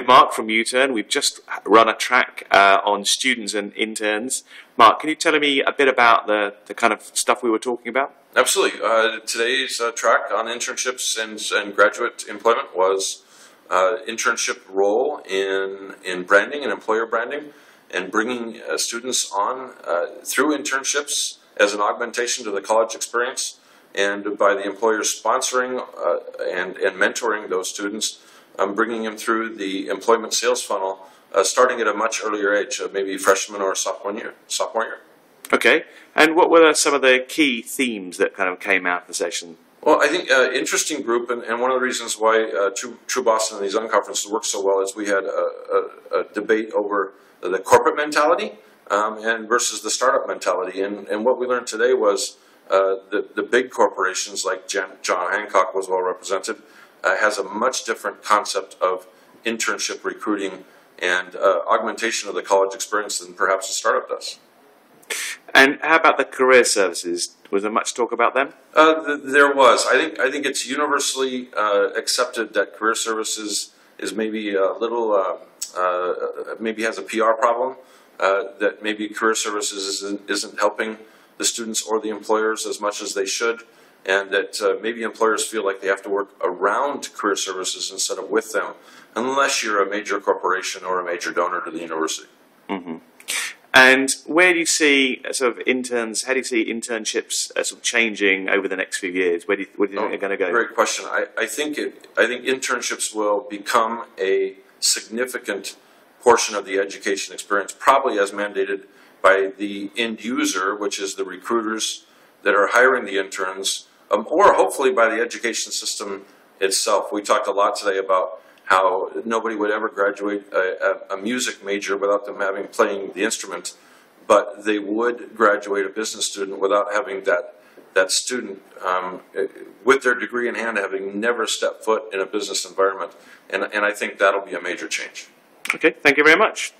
Mark from YouTern. We've just run a track on students and interns. Mark, can you tell me a bit about the kind of stuff we were talking about? Absolutely. Today's track on internships and graduate employment was internship role in branding and employer branding, and bringing students on through internships as an augmentation to the college experience, and by the employer sponsoring and mentoring those students, bringing them through the employment sales funnel, starting at a much earlier age, maybe freshman or sophomore year. Okay, and what were some of the key themes that kind of came out of the session? Well, I think interesting group, and one of the reasons why True Boston and these unconferences work so well is we had a debate over the corporate mentality and versus the startup mentality. And what we learned today was the big corporations, like John Hancock was well represented, has a much different concept of internship recruiting and augmentation of the college experience than perhaps a startup does. And how about the career services? Was there much talk about them? There was. I think it's universally accepted that career services is maybe a little maybe has a PR problem. That maybe career services isn't helping the students or the employers as much as they should, and that maybe employers feel like they have to work around career services instead of with them, unless you're a major corporation or a major donor to the university. Mm-hmm. And where do you see sort of interns? How do you see internships sort of changing over the next few years? Where do you think they're going to go? Great question. I think internships will become a significant portion of the education experience, probably as mandated by the end user, which is the recruiters that are hiring the interns, or hopefully by the education system itself. We talked a lot today about how nobody would ever graduate a music major without them playing the instrument, but they would graduate a business student without having that student with their degree in hand having never stepped foot in a business environment. And I think that'll be a major change. Okay, thank you very much.